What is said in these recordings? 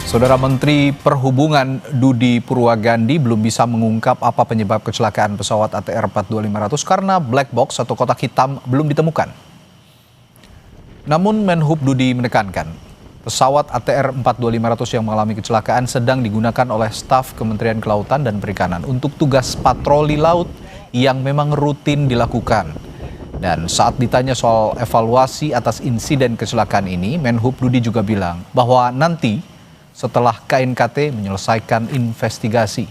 Saudara Menteri Perhubungan Dudi Purwagandi belum bisa mengungkap apa penyebab kecelakaan pesawat ATR 42500 karena black box atau kotak hitam belum ditemukan. Namun Menhub Dudi menekankan, pesawat ATR 42500 yang mengalami kecelakaan sedang digunakan oleh staf Kementerian Kelautan dan Perikanan untuk tugas patroli laut yang memang rutin dilakukan. Dan saat ditanya soal evaluasi atas insiden kecelakaan ini, Menhub Dudi juga bilang bahwa nanti setelah KNKT menyelesaikan investigasi.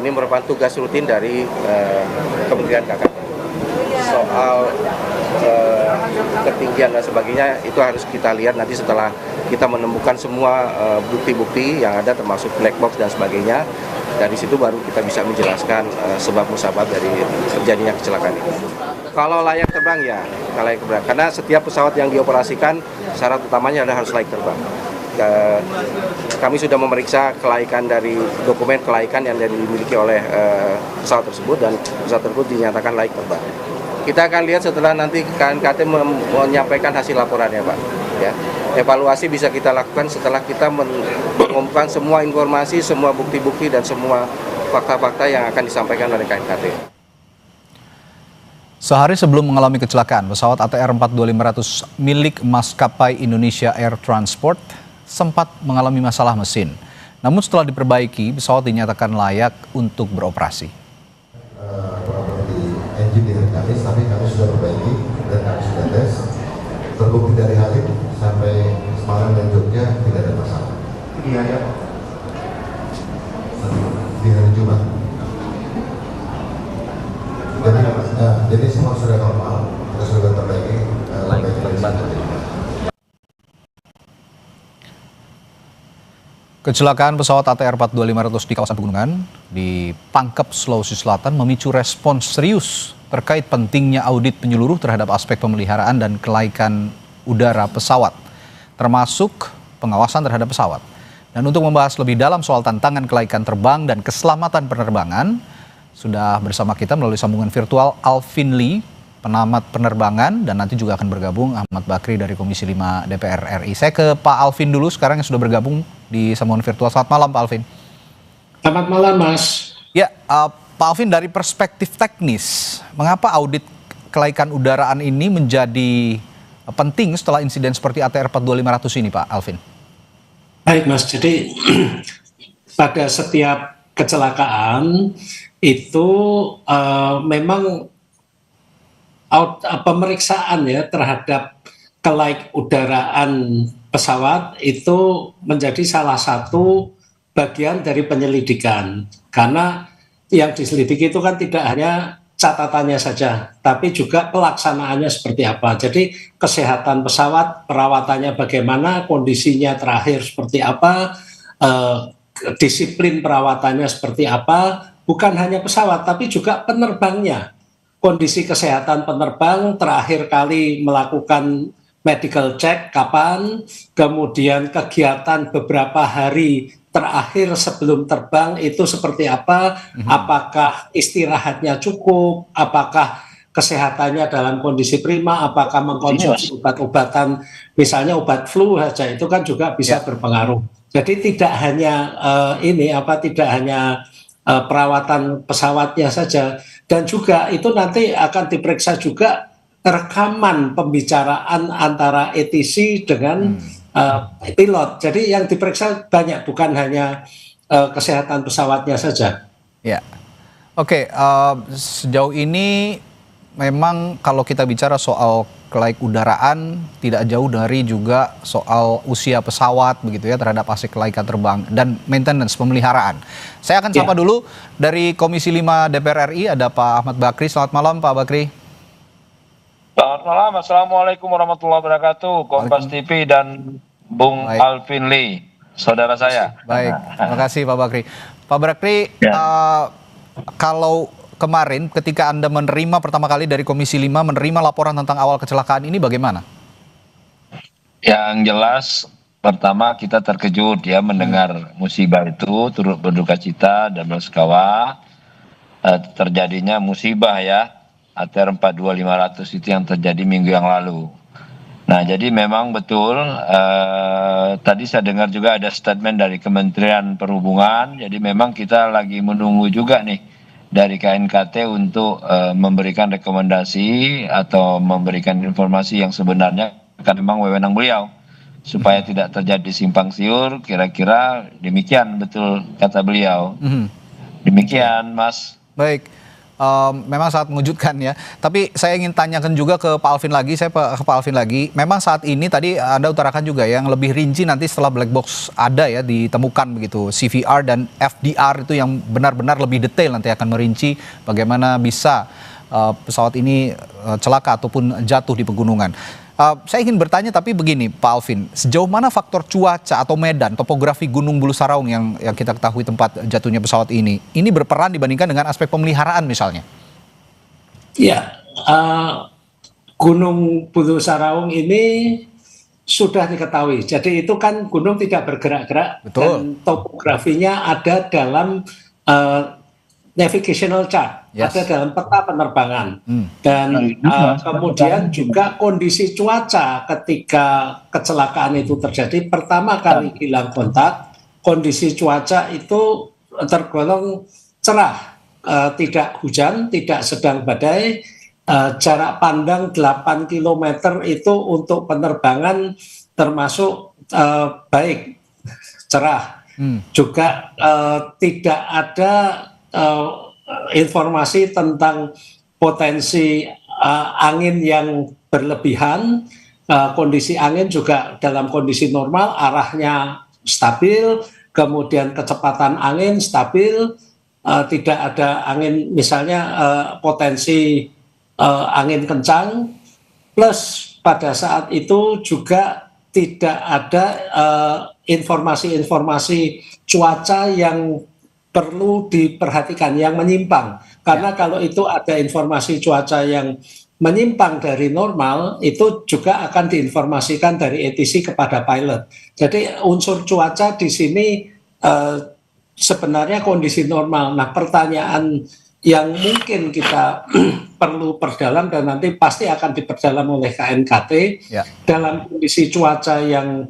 Ini merupakan tugas rutin dari Kementerian KKP. Soal ketinggian dan sebagainya itu harus kita lihat nanti setelah kita menemukan semua bukti-bukti yang ada termasuk black box dan sebagainya. Dari situ baru kita bisa menjelaskan sebab musabab dari terjadinya kecelakaan ini. Kalau layak terbang ya, layak terbang. Karena setiap pesawat yang dioperasikan syarat utamanya adalah harus layak terbang. Kami sudah memeriksa kelaikan dari dokumen kelaikan yang dimiliki oleh pesawat tersebut dan pesawat tersebut dinyatakan layak terbang. Kita akan lihat setelah nanti KNKT menyampaikan hasil laporannya, Pak. Ya, evaluasi bisa kita lakukan setelah kita mengumumkan semua informasi, semua bukti-bukti dan semua fakta-fakta yang akan disampaikan oleh KNKT. Sehari sebelum mengalami kecelakaan, pesawat ATR 42500 milik maskapai Indonesia Air Transport sempat mengalami masalah mesin. Namun setelah diperbaiki, pesawat dinyatakan layak untuk beroperasi. Engine dengan Kamis, tapi kami sudah perbaiki dan kami sudah tes. Terbukti dari Halim sampai Semarang dan Jogja tidak ada masalah. Iya ya. Di hari Jumat. Jadi semua sudah normal, kita sudah perbaiki. Kecelakaan pesawat ATR 42500 di kawasan pegunungan di Pangkep, Sulawesi Selatan memicu respons serius terkait pentingnya audit menyeluruh terhadap aspek pemeliharaan dan kelaikan udara pesawat, termasuk pengawasan terhadap pesawat. Dan untuk membahas lebih dalam soal tantangan kelaikan terbang dan keselamatan penerbangan, sudah bersama kita melalui sambungan virtual Alvin Lee, pengamat penerbangan, dan nanti juga akan bergabung Ahmad Bakri dari Komisi 5 DPR RI. Saya ke Pak Alvin dulu sekarang yang sudah bergabung di sambungan virtual. Selamat malam Pak Alvin. Selamat malam Mas. Ya, Pak Alvin, dari perspektif teknis, mengapa audit kelaikan udaraan ini menjadi penting setelah insiden seperti ATR 42500 ini Pak Alvin? Baik Mas, jadi pada setiap kecelakaan itu memang pemeriksaan ya terhadap kelaik udaraan pesawat itu menjadi salah satu bagian dari penyelidikan, karena yang diselidiki itu kan tidak hanya catatannya saja, tapi juga pelaksanaannya seperti apa. Jadi kesehatan pesawat, perawatannya bagaimana, kondisinya terakhir seperti apa, disiplin perawatannya seperti apa, bukan hanya pesawat tapi juga penerbangnya. Kondisi kesehatan penerbang, terakhir kali melakukan medical check kapan, kemudian kegiatan beberapa hari terakhir sebelum terbang itu seperti apa, apakah istirahatnya cukup, apakah kesehatannya dalam kondisi prima, apakah mengkonsumsi obat-obatan, misalnya obat flu saja itu kan juga bisa berpengaruh. Jadi tidak hanya tidak hanya perawatan pesawatnya saja, dan juga itu nanti akan diperiksa juga rekaman pembicaraan antara ATC dengan pilot. Jadi yang diperiksa banyak, bukan hanya kesehatan pesawatnya saja. Ya, oke. Sejauh ini memang kalau kita bicara soal kelaik udaraan tidak jauh dari juga soal usia pesawat begitu ya terhadap aspek kelaikan terbang dan maintenance pemeliharaan. Saya akan sapa dulu dari Komisi 5 DPR RI ada Pak Ahmad Bakri. Selamat malam Pak Bakri. Selamat malam, Assalamualaikum warahmatullahi wabarakatuh, Kompas TV dan Bung Alvin Lee, saudara saya. Baik, terima kasih Pak Bakri. Pak Bakri, kalau kemarin ketika Anda menerima pertama kali dari Komisi 5 menerima laporan tentang awal kecelakaan ini bagaimana? Yang jelas pertama kita terkejut ya mendengar musibah itu, turut berduka cita dan bersukawa terjadinya musibah ya. ATR 42500 itu yang terjadi minggu yang lalu. Nah, jadi memang betul, tadi saya dengar juga ada statement dari Kementerian Perhubungan, jadi memang kita lagi menunggu juga nih dari KNKT untuk memberikan rekomendasi atau memberikan informasi yang sebenarnya, kan memang wewenang beliau, supaya tidak terjadi simpang siur, kira-kira demikian betul kata beliau. Demikian, Mas. Baik. Memang sangat mengejutkan ya. Tapi saya ingin tanyakan juga ke Pak Alvin lagi. Saya ke Pak Alvin lagi. Memang saat ini tadi Anda utarakan juga yang lebih rinci nanti setelah black box ada ya ditemukan begitu. CVR dan FDR itu yang benar-benar lebih detail nanti akan merinci bagaimana bisa pesawat ini celaka ataupun jatuh di pegunungan. Saya ingin bertanya tapi begini Pak Alvin, sejauh mana faktor cuaca atau medan, topografi Gunung Bulu Saraung yang kita ketahui tempat jatuhnya pesawat ini berperan dibandingkan dengan aspek pemeliharaan misalnya? Ya, Gunung Bulu Saraung ini sudah diketahui. Jadi itu kan gunung tidak bergerak-gerak dan topografinya ada dalam navigational chart, ada dalam peta penerbangan. Dan kemudian juga kondisi cuaca ketika kecelakaan itu terjadi, pertama kali hilang kontak, kondisi cuaca itu tergolong cerah, tidak hujan, tidak sedang badai, jarak pandang 8 km itu untuk penerbangan termasuk baik, cerah. Juga tidak ada informasi tentang potensi angin yang berlebihan, kondisi angin juga dalam kondisi normal, arahnya stabil, kemudian kecepatan angin stabil, tidak ada angin misalnya potensi angin kencang, plus pada saat itu juga tidak ada informasi-informasi cuaca yang perlu diperhatikan, yang menyimpang. Karena kalau itu ada informasi cuaca yang menyimpang dari normal, itu juga akan diinformasikan dari ATC kepada pilot. Jadi unsur cuaca di sini sebenarnya kondisi normal. Nah, pertanyaan yang mungkin kita perlu perdalam dan nanti pasti akan diperdalam oleh KNKT, dalam kondisi cuaca yang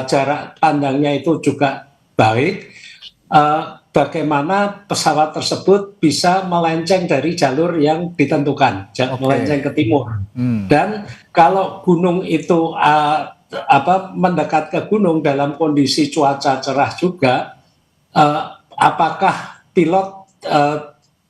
jarak pandangnya itu juga baik, bagaimana pesawat tersebut bisa melenceng dari jalur yang ditentukan, melenceng ke timur. Dan kalau gunung itu mendekat ke gunung dalam kondisi cuaca cerah juga, apakah pilot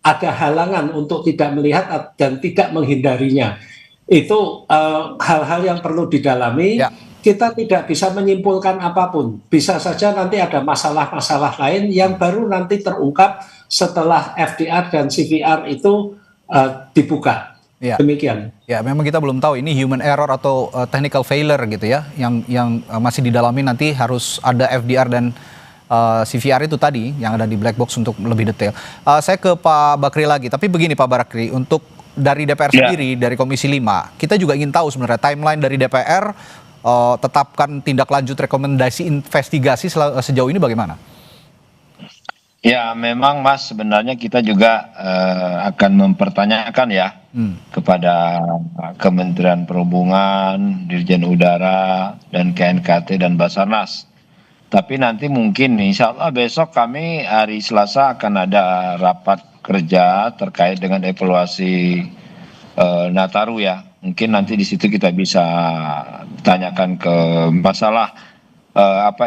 ada halangan untuk tidak melihat dan tidak menghindarinya? Itu hal-hal yang perlu didalami. Kita tidak bisa menyimpulkan apapun. Bisa saja nanti ada masalah-masalah lain yang baru nanti terungkap setelah FDR dan CVR itu dibuka. Demikian. Ya, memang kita belum tahu ini human error atau technical failure gitu ya, yang masih didalami. Nanti harus ada FDR dan CVR itu tadi yang ada di black box untuk lebih detail. Saya ke Pak Bakri lagi. Tapi begini Pak Bakri, untuk dari DPR sendiri, dari Komisi 5, kita juga ingin tahu sebenarnya timeline dari DPR. Tetapkan tindak lanjut rekomendasi investigasi sejauh ini bagaimana? Ya, memang Mas, sebenarnya kita juga akan mempertanyakan ya kepada Kementerian Perhubungan, Dirjen Udara, dan KNKT dan Basarnas. Tapi nanti mungkin insya Allah besok kami hari Selasa akan ada rapat kerja terkait dengan evaluasi Nataru ya. Mungkin nanti di situ kita bisa tanyakan ke masalah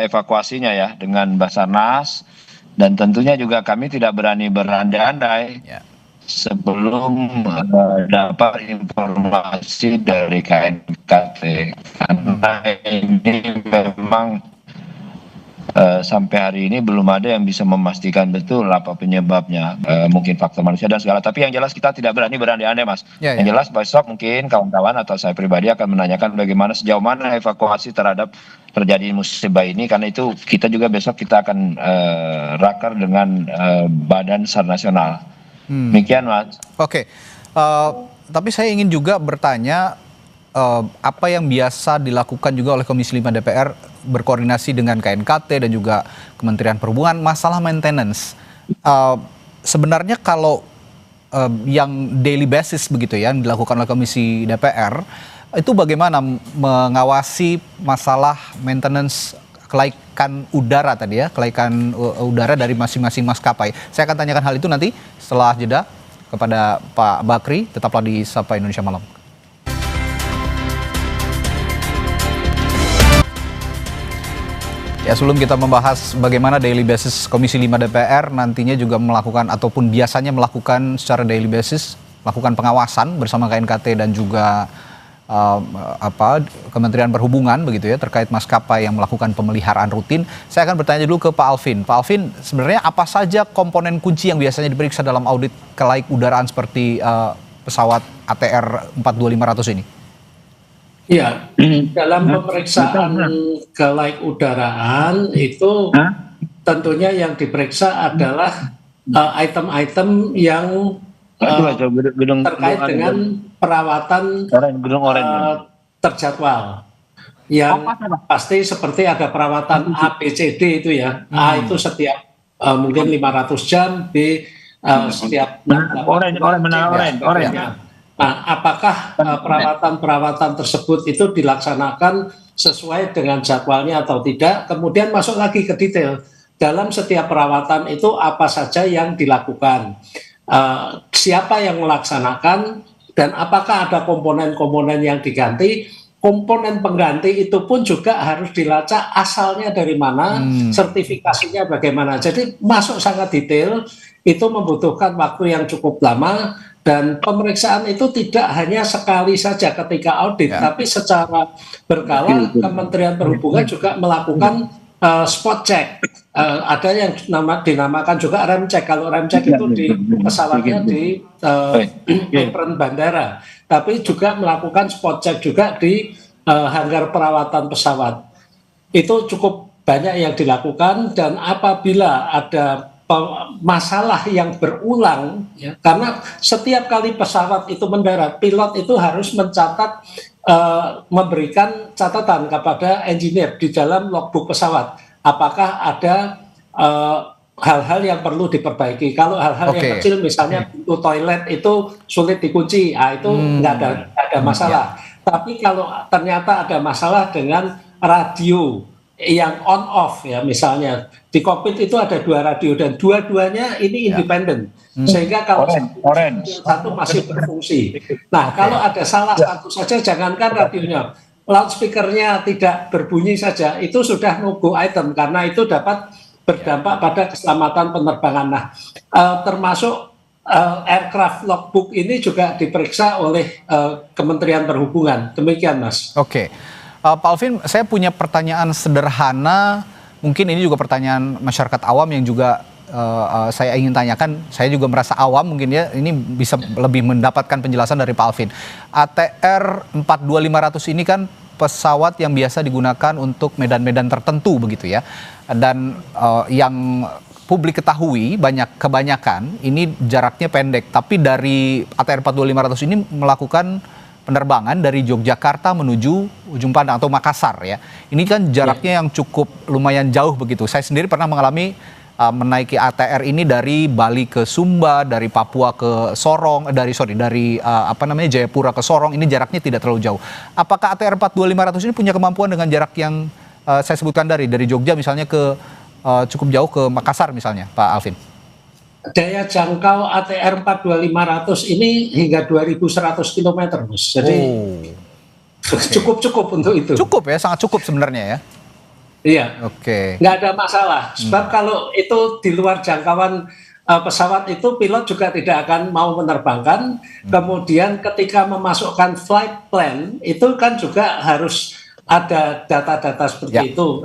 evakuasinya ya dengan Basarnas, dan tentunya juga kami tidak berani berandai-andai sebelum dapat informasi dari KNKT, karena ini memang sampai hari ini belum ada yang bisa memastikan betul apa penyebabnya, mungkin faktor manusia dan segala. Tapi yang jelas kita tidak berani berandai-andai Mas. Yang jelas besok mungkin kawan-kawan atau saya pribadi akan menanyakan bagaimana sejauh mana evakuasi terhadap terjadi musibah ini, karena itu kita juga besok kita akan rakar dengan Badan SAR Nasional. Demikian Mas. Oke. Tapi saya ingin juga bertanya, apa yang biasa dilakukan juga oleh Komisi 5 DPR berkoordinasi dengan KNKT dan juga Kementerian Perhubungan, masalah maintenance. Sebenarnya kalau yang daily basis begitu ya, yang dilakukan oleh Komisi DPR, itu bagaimana mengawasi masalah maintenance kelaikan udara tadi ya, kelaikan udara dari masing-masing maskapai. Saya akan tanyakan hal itu nanti setelah jeda kepada Pak Bakri, tetaplah di Sapa Indonesia Malam. Ya, sebelum kita membahas bagaimana daily basis Komisi 5 DPR nantinya juga melakukan ataupun biasanya melakukan secara daily basis, melakukan pengawasan bersama KNKT dan juga Kementerian Perhubungan begitu ya, terkait maskapai yang melakukan pemeliharaan rutin. Saya akan bertanya dulu ke Pak Alvin. Pak Alvin, sebenarnya apa saja komponen kunci yang biasanya diperiksa dalam audit kelaik udaraan seperti pesawat ATR 42500 ini? Ya, dalam pemeriksaan kelaik udaraan itu tentunya yang diperiksa adalah item-item yang terkait dengan perawatan terjadwal. Yang pasti seperti ada perawatan A, B, C, D itu ya. A itu setiap mungkin 500 jam, B setiap orange. Nah, apakah perawatan tersebut itu dilaksanakan sesuai dengan jadwalnya atau tidak? Kemudian masuk lagi ke detail. Dalam setiap perawatan itu apa saja yang dilakukan? Siapa yang melaksanakan? Dan apakah ada komponen-komponen yang diganti? Komponen pengganti itu pun juga harus dilacak asalnya dari mana, sertifikasinya bagaimana. Jadi masuk sangat detail, itu membutuhkan waktu yang cukup lama. Dan pemeriksaan itu tidak hanya sekali saja ketika audit, tapi secara berkala Kementerian Perhubungan juga melakukan spot check. Ada yang dinamakan juga rem check. Kalau rem check itu di pesawatnya di apron bandara, tapi juga melakukan spot check juga di hanggar perawatan pesawat. Itu cukup banyak yang dilakukan, dan apabila ada masalah yang berulang ya, karena setiap kali pesawat itu mendarat, pilot itu harus mencatat, memberikan catatan kepada engineer di dalam logbook pesawat apakah ada hal-hal yang perlu diperbaiki. Kalau hal-hal yang kecil misalnya pintu toilet itu sulit dikunci, itu nggak ada masalah. Tapi kalau ternyata ada masalah dengan radio yang on off ya, misalnya di kokpit itu ada 2 radio dan dua-duanya ini independen, sehingga kalau satu masih berfungsi. Nah, kalau ada salah satu saja, jangankan radionya, loudspeakernya tidak berbunyi saja, itu sudah no-go item karena itu dapat berdampak pada keselamatan penerbangan. Nah, termasuk aircraft logbook ini juga diperiksa oleh Kementerian Perhubungan. Demikian, Mas. Oke. Pak Alvin, saya punya pertanyaan sederhana, mungkin ini juga pertanyaan masyarakat awam yang juga saya ingin tanyakan. Saya juga merasa awam mungkin ya, ini bisa lebih mendapatkan penjelasan dari Pak Alvin. ATR 42500 ini kan pesawat yang biasa digunakan untuk medan-medan tertentu begitu ya. Dan yang publik ketahui kebanyakan ini jaraknya pendek, tapi dari ATR 42500 ini melakukan penerbangan dari Yogyakarta menuju Ujung Pandang atau Makassar ya. Ini kan jaraknya yang cukup lumayan jauh begitu. Saya sendiri pernah mengalami menaiki ATR ini dari Bali ke Sumba, dari Papua ke Sorong, dari Jayapura ke Sorong. Ini jaraknya tidak terlalu jauh. Apakah ATR 42500 ini punya kemampuan dengan jarak yang saya sebutkan dari Jogja misalnya ke cukup jauh ke Makassar misalnya, Pak Alvin? Daya jangkau ATR 42500 ini hingga 2100 km, Mas. Jadi cukup untuk itu. Cukup ya, sangat cukup sebenarnya ya. Iya. Oke. Nggak ada masalah. Sebab kalau itu di luar jangkauan pesawat itu, pilot juga tidak akan mau menerbangkan. Kemudian ketika memasukkan flight plan itu kan juga harus ada data-data seperti itu.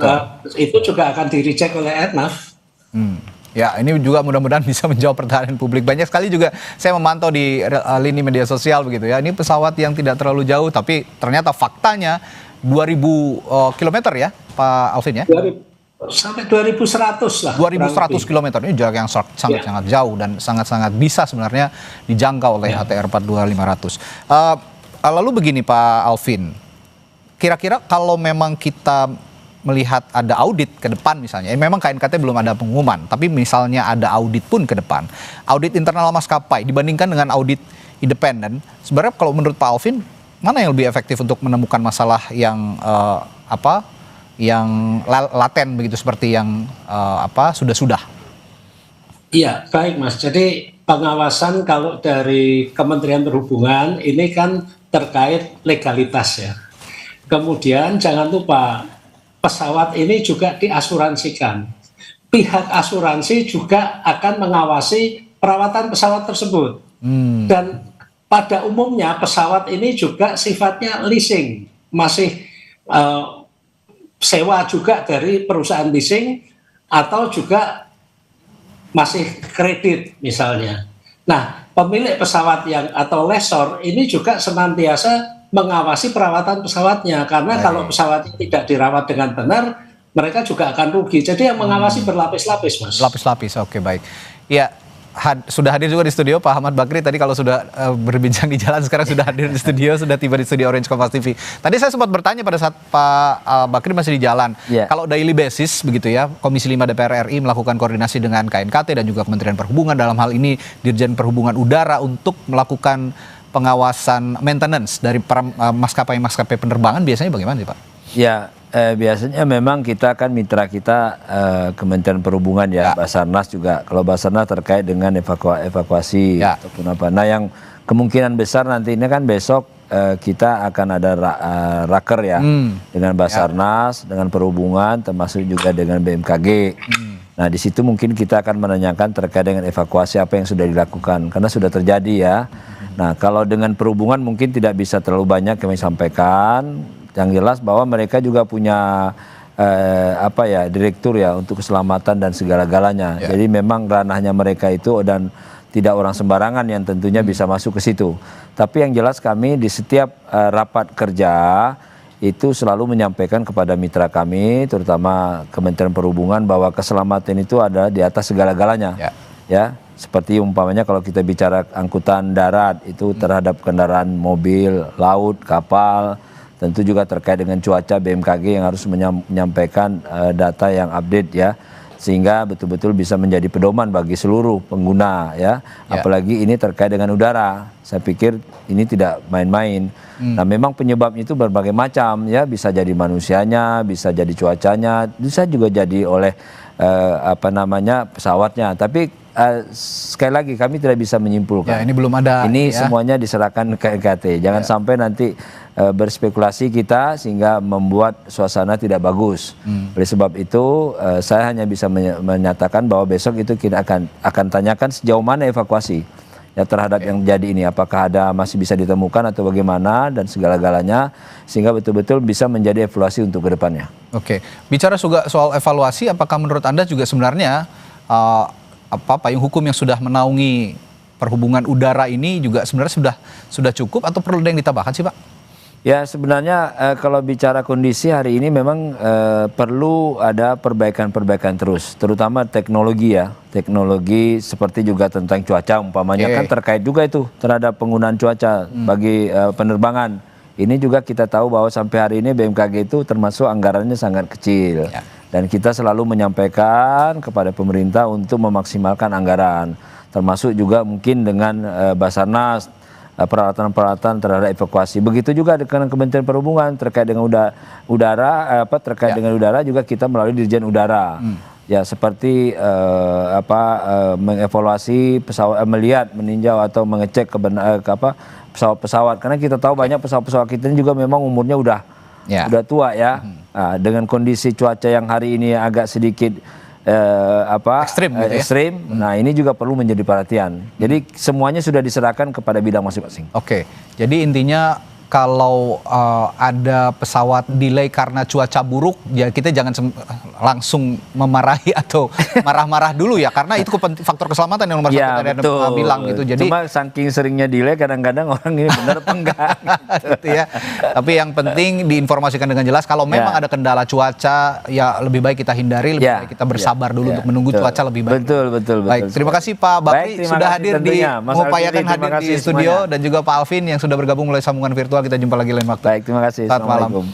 Itu juga akan di-recheck oleh Airnav. Ya, ini juga mudah-mudahan bisa menjawab pertanyaan publik. Banyak sekali juga saya memantau di lini media sosial begitu ya. Ini pesawat yang tidak terlalu jauh, tapi ternyata faktanya 2000 km ya, Pak Alvin ya? Sampai 2100 lah. 2100 km ini jarak yang sangat-sangat jauh dan sangat-sangat bisa sebenarnya dijangkau oleh ATR 42500. Lalu begini Pak Alvin, kira-kira kalau memang kita melihat ada audit ke depan misalnya, memang KNKT belum ada pengumuman, tapi misalnya ada audit pun ke depan, audit internal maskapai dibandingkan dengan audit independen, sebenarnya kalau menurut Pak Alvin, mana yang lebih efektif untuk menemukan masalah yang yang laten begitu seperti yang sudah-sudah? Iya, baik Mas. Jadi pengawasan kalau dari Kementerian Perhubungan ini kan terkait legalitas ya. Kemudian jangan lupa pesawat ini juga diasuransikan. Pihak asuransi juga akan mengawasi perawatan pesawat tersebut. Dan pada umumnya pesawat ini juga sifatnya leasing, masih sewa juga dari perusahaan leasing atau juga masih kredit misalnya. Nah, pemilik pesawat atau lessor ini juga senantiasa mengawasi perawatan pesawatnya, karena kalau pesawat tidak dirawat dengan benar, mereka juga akan rugi. Jadi yang mengawasi berlapis-lapis, Mas. Lapis-lapis, oke, baik. Ya, sudah hadir juga di studio Pak Ahmad Bakri. Tadi kalau sudah berbincang di jalan, sekarang sudah hadir di studio, sudah tiba di studio Orange Kompas TV. Tadi saya sempat bertanya pada saat Pak Bakri masih di jalan. Kalau daily basis begitu ya, Komisi 5 DPR RI melakukan koordinasi dengan KNKT dan juga Kementerian Perhubungan, dalam hal ini Dirjen Perhubungan Udara, untuk melakukan pengawasan maintenance dari maskapai-maskapai penerbangan, biasanya bagaimana sih Pak? Ya, biasanya memang kita kan mitra kita Kementerian Perhubungan ya, Basarnas juga. Kalau Basarnas terkait dengan evakuasi ataupun apa. Nah, yang kemungkinan besar nanti ini kan besok kita akan ada raker ya dengan Basarnas, dengan Perhubungan, termasuk juga dengan BMKG. Nah, di situ mungkin kita akan menanyakan terkait dengan evakuasi apa yang sudah dilakukan, karena sudah terjadi ya. Nah, kalau dengan Perhubungan mungkin tidak bisa terlalu banyak kami sampaikan. Yang jelas bahwa mereka juga punya direktur ya untuk keselamatan dan segala-galanya. Jadi memang ranahnya mereka itu, dan tidak orang sembarangan yang tentunya bisa masuk ke situ. Tapi yang jelas kami di setiap rapat kerja itu selalu menyampaikan kepada mitra kami, terutama Kementerian Perhubungan, bahwa keselamatan itu ada di atas segala-galanya. Ya, seperti umpamanya kalau kita bicara angkutan darat itu terhadap kendaraan mobil, laut, kapal. Tentu juga terkait dengan cuaca, BMKG yang harus menyampaikan data yang update ya, sehingga betul-betul bisa menjadi pedoman bagi seluruh pengguna ya. Apalagi ini terkait dengan udara, saya pikir ini tidak main-main. Nah, memang penyebabnya itu berbagai macam ya, bisa jadi manusianya, bisa jadi cuacanya, bisa juga jadi oleh pesawatnya. Tapi sekali lagi kami tidak bisa menyimpulkan. Ya, ini belum ada. Ini semuanya diserahkan ke KNKT. Jangan sampai nanti berspekulasi kita sehingga membuat suasana tidak bagus. Oleh sebab itu saya hanya bisa menyatakan bahwa besok itu kita akan tanyakan sejauh mana evakuasi ya terhadap yang jadi ini, apakah ada masih bisa ditemukan atau bagaimana, dan segala-galanya, sehingga betul-betul bisa menjadi evaluasi untuk kedepannya. Oke, bicara juga soal evaluasi, apakah menurut Anda juga sebenarnya payung hukum yang sudah menaungi perhubungan udara ini juga sebenarnya sudah cukup, atau perlu ada yang ditambahkan sih Pak? Ya, sebenarnya kalau bicara kondisi hari ini memang perlu ada perbaikan-perbaikan terus, terutama teknologi ya, teknologi seperti juga tentang cuaca umpamanya kan terkait juga itu terhadap penggunaan cuaca bagi penerbangan. Ini juga kita tahu bahwa sampai hari ini BMKG itu termasuk anggarannya sangat kecil, dan kita selalu menyampaikan kepada pemerintah untuk memaksimalkan anggaran, termasuk juga mungkin dengan Basarnas, peralatan-peralatan terhadap evakuasi. Begitu juga dengan Kementerian Perhubungan terkait dengan udara, terkait dengan udara juga kita melalui Dirjen Udara. Ya, seperti mengevaluasi pesawat, melihat, meninjau atau mengecek pesawat-pesawat, karena kita tahu banyak pesawat-pesawat kita ini juga memang umurnya udah tua ya. Nah, dengan kondisi cuaca yang hari ini agak sedikit ekstrim, nah ini juga perlu menjadi perhatian. Jadi semuanya sudah diserahkan kepada bidang masing-masing. Oke, jadi intinya kalau ada pesawat delay karena cuaca buruk, ya kita jangan langsung memarahi atau marah-marah dulu ya, karena itu faktor keselamatan yang nomor satu tadi Anda bilang gitu. Jadi cuma saking seringnya delay kadang-kadang orang ini benar apa enggak gitu ya. Tapi yang penting diinformasikan dengan jelas, kalau memang ada kendala cuaca ya lebih baik kita hindari, lebih baik kita bersabar dulu untuk menunggu cuaca lebih baik. Betul. Baik, terima kasih Pak Bakri sudah hadir mengupayakan hadir di studio, dan juga Pak Alvin yang sudah bergabung melalui sambungan virtual. Kita jumpa lagi lain waktu. Baik, terima kasih. Selamat malam.